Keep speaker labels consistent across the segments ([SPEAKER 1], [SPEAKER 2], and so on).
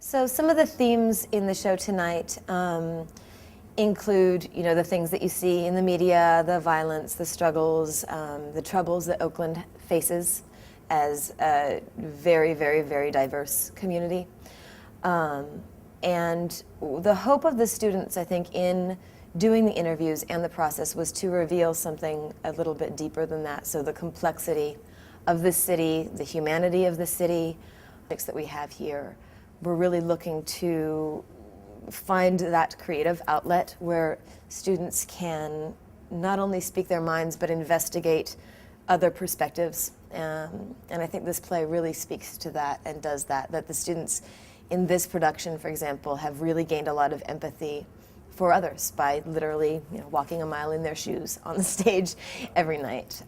[SPEAKER 1] So some of the themes in the show tonight include, the things that you see in the media, the violence, the struggles, the troubles that Oakland faces as a very, very, very diverse community. And the hope of the students, I think, in doing the interviews and the process was to reveal something a little bit deeper than that. So the complexity of the city, the humanity of the city, that we have here. We're really looking to find that creative outlet where students can not only speak their minds, but investigate other perspectives. And I think this play really speaks to that and does that the students in this production, for example, have really gained a lot of empathy for others by literally walking a mile in their shoes on the stage every night.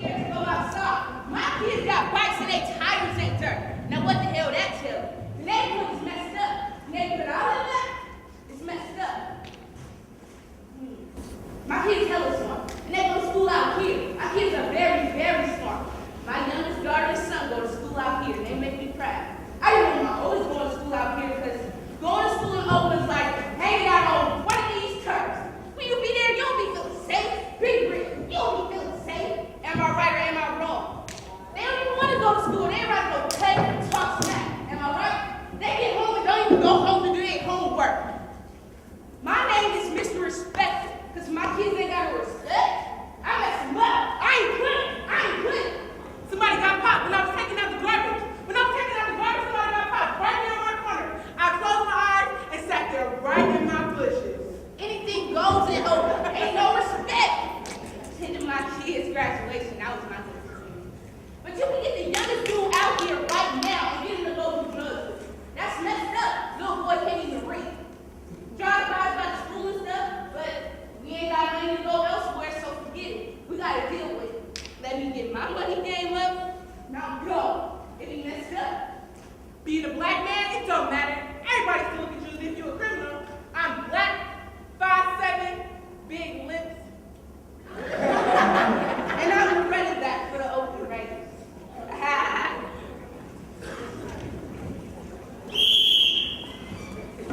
[SPEAKER 2] Kids go outside. My kids got bikes and their tires ain't dirt. Now what the hell that tell you? The neighborhood is messed up. The neighborhood I live in is messed up. My kids hella smart. And they go to school out here. My kids are very, very smart. My youngest daughter and son go to school out here, and they make me proud. I remember my oldest going to school out here because going to school in Oakland is like hanging out on one of these turfs. When you be there, you don't be feeling safe. Big Rick, you don't be feeling safe. Am I right or am I wrong? They don't even want to go to school. They rather go play and talk smack. Am I right? They get home and don't even go home to do their homework. My name is Mr. Respected because my kids ain't got no respect. I mess them up. I ain't playing. Somebody got popped when I was taking out the garbage. Somebody got popped right there in my corner. I closed my eyes and sat there right in my bushes. Anything goes in Oakland. Ain't no respect. Attending my kids' graduation, that was my decision. But you can get the youngest dude out here right now and get him to go do drugs. That's messed up. Little boy can't even read. Drive by about the school and stuff, but we ain't got money to go elsewhere, so forget it. We gotta deal with it. Let me get my money game up. Now go. It be messed up. Being a black man, it don't matter. Everybody still look at you as if you're a criminal. I'm black, 5'7", big lips. And I'm running back for the Oakland Raiders. I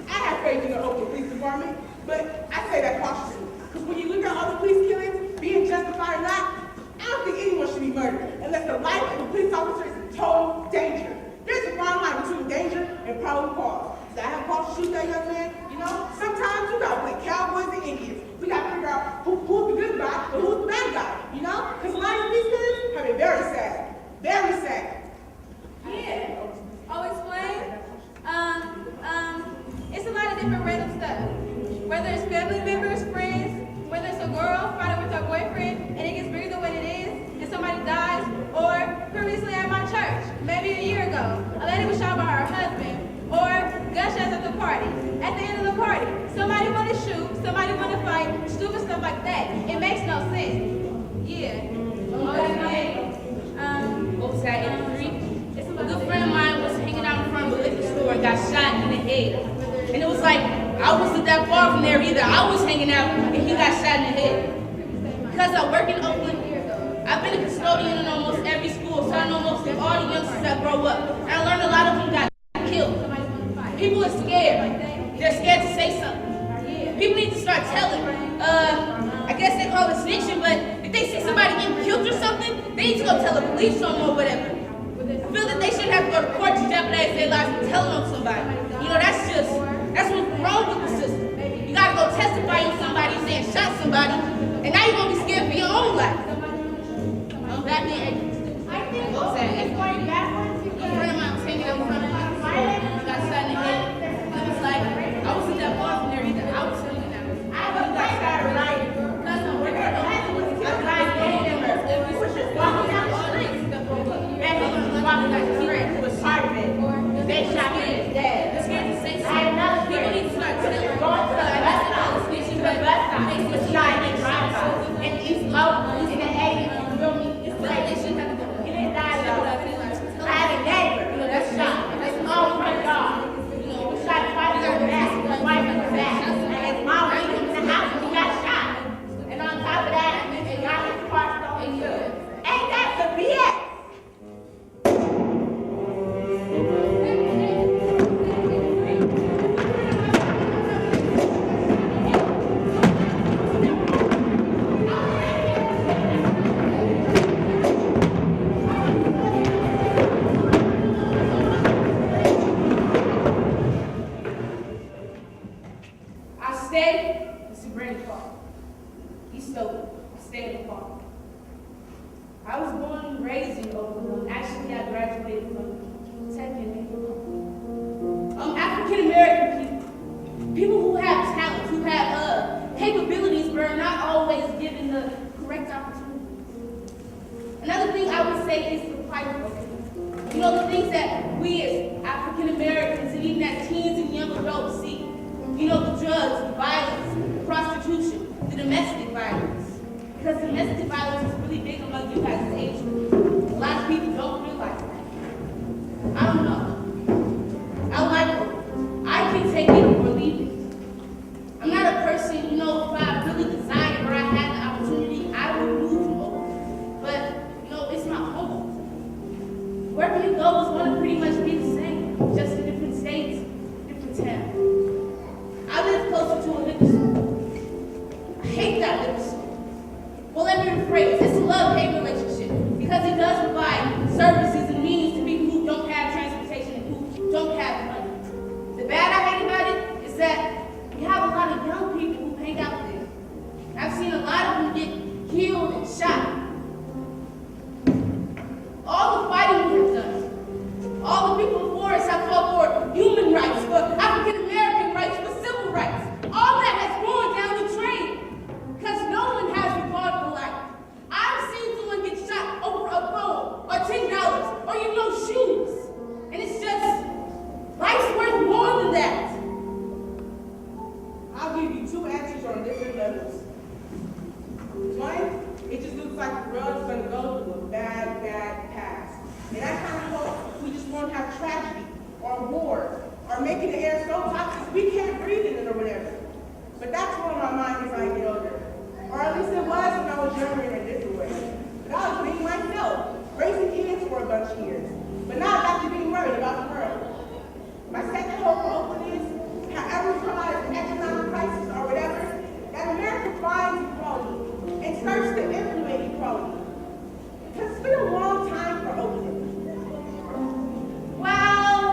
[SPEAKER 2] have faith in the Oakland Police Department, but I say that cautiously. Because when you look at other police killings, being justified or not, I don't think anyone should be murdered unless the life of a police officer is in total danger. There's a fine line between danger and probable cause. Did I have cause to shoot that young man? Sometimes you gotta play cowboys and Indians. We gotta figure out who's the good guy and who's the bad guy, Because a lot of these kids have been very sad. Very sad.
[SPEAKER 3] Yeah. I'll explain. It's a lot of different random stuff. Whether it's family members, friends, whether it's a girl fighting with her boyfriend and it gets bigger than what it is, and somebody dies, or previously at my church, maybe a year ago, a lady was shot by her husband, or gunshots at the party. At the end of the party, somebody want to shoot, somebody want to fight, stupid stuff like that. It makes no sense. Yeah.
[SPEAKER 2] What was that, in 3? A good friend of mine was hanging out in front of a liquor store and got shot in the head. And it was like, I wasn't that far from there either. I was hanging out and he got shot in the head. Because I work in Oakland, I've been a custodian in almost every school, so I know most of all the youngsters that grow up. And I learned a lot of them got killed. People are scared. They're scared to say something. People need to start telling. I guess they call it snitching, but if they see somebody getting killed or something, they need to go tell the police or whatever. I feel that they shouldn't have to go to court to jeopardize their lives for telling on somebody. That's what's wrong with the system. You gotta go testify on somebody saying shot somebody, and now you're gonna be scared for your own life. Back then,
[SPEAKER 3] I think it's going backwards.
[SPEAKER 2] a friend of mine was hanging out in front of me, got shot in the head. And it was like, I wasn't that far from there either. I was hanging out.
[SPEAKER 3] I have a friend that are like, because I'm working on it was just walking down the street.
[SPEAKER 2] And he was walking down the street. He was part of it. They shot him. They're scared to say something. People need to start telling. That's not a snitching, but East Oakland, State of the Park. I was born and raised in Oakland. Actually, I graduated from Tech in African American people who have talents, who have capabilities, but are not always given the correct opportunities. Another thing I would say is the plight of Oakland. You know, the things that we as African Americans and even as teens and young adults see. You know, the drugs, the violence, the prostitution, the domestic violence. Because domestic violence is really big among you guys' age group. A lot of people don't realize that. I don't know. I like it. I can take it or leave it. I'm not a person, you know, if I really desired or I had the opportunity, I would move from Oakland. But, you know, it's my home. Wherever you go is going to pretty much be the same, just in different states, different towns. I live closer to a liquor store. I hate that liquor store. Well, let me rephrase. It's a love-hate relationship because it does provide services and means to people who don't have transportation and who don't have money. The bad I hate about it is that we have a lot of young people who hang out there. I've seen a lot of them get killed and shot. All the fighting we have done, all the people before us have fought for human rights, for African American rights, for civil rights. All that has gone down the drain because no one has regard for life. I've seen someone get shot over a phone or $10 or, you know, shoes. And it's just, life's worth more than that.
[SPEAKER 4] I'll give you two answers on different levels. One, it just looks like the world is going to go through a bad, bad past. And I kind of hope we just won't have tragedy or war or making the air so toxic we can't breathe in it or whatever. But that's on my mind as I get older. Or at least it was when I was younger in a different way. But I was being myself, raising kids for a bunch of years. But now I'm back to being worried about the world. My second hope for Oakland is, however we come out of an economic crisis or whatever, that America finds equality and starts to implement equality. Because it's been a long time for Oakland.
[SPEAKER 3] Well,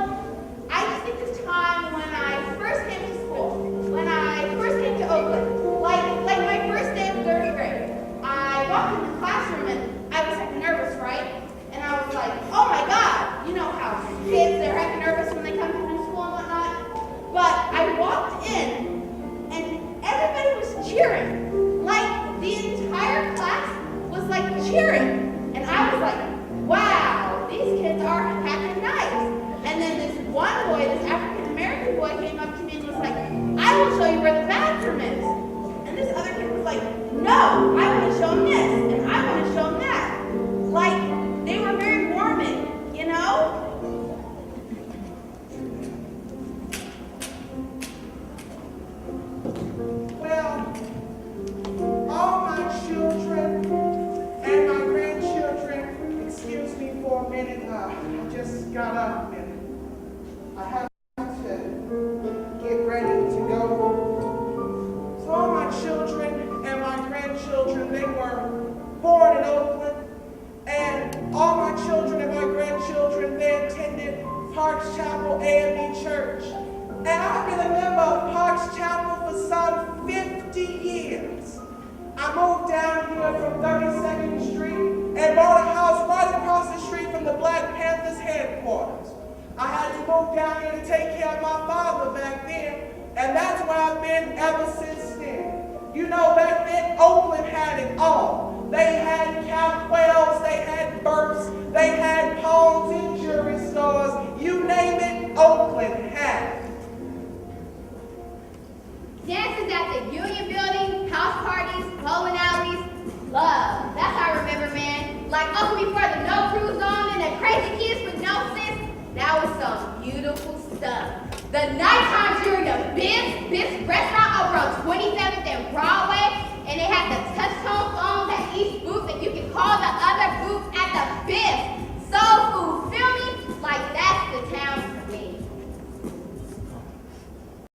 [SPEAKER 3] I just think of time when I first came to school, when I first came to Oakland, like my first day of 3rd grade. I walked in the classroom and I was heckin' nervous, right? And I was like, oh my God, you know how kids, they're heckin' nervous when they come to new school and whatnot? But I walked in and everybody was cheering. Like the entire class was like cheering. And I was like, wow, these kids are heckin' nice. And then this one boy, this African-American boy came up to me and was like, I will show you where the bathroom is. And this other kid was like, no, I want to show him this, and I want to show him that. Like, they were very warming, you know?
[SPEAKER 4] Well, all my children and my grandchildren, excuse me for a minute, I just got up and I have to get ready to go. So all my children and my grandchildren, they were born in Oakland, and all my children and my grandchildren, they attended Parks Chapel A&E Church. And I've been a member of Parks Chapel for some 50 years. I moved down here from 32nd Street and bought a house right across the street from the Black Panthers headquarters. I had to move down here to take care of my father back then, and that's where I've been ever since then. You know, back then, Oakland had it all. They had Capwells, they had Burks, they had Palms and jewelry stores. You name it, Oakland had it.
[SPEAKER 3] Dances at the Union Building, house parties, bowling alleys, love. That's how I remember, man. Like up before the No Cruise On and the crazy kids with no sense. That was some beautiful stuff. The nighttime during the Biff's restaurant over on 27th and Broadway, and they had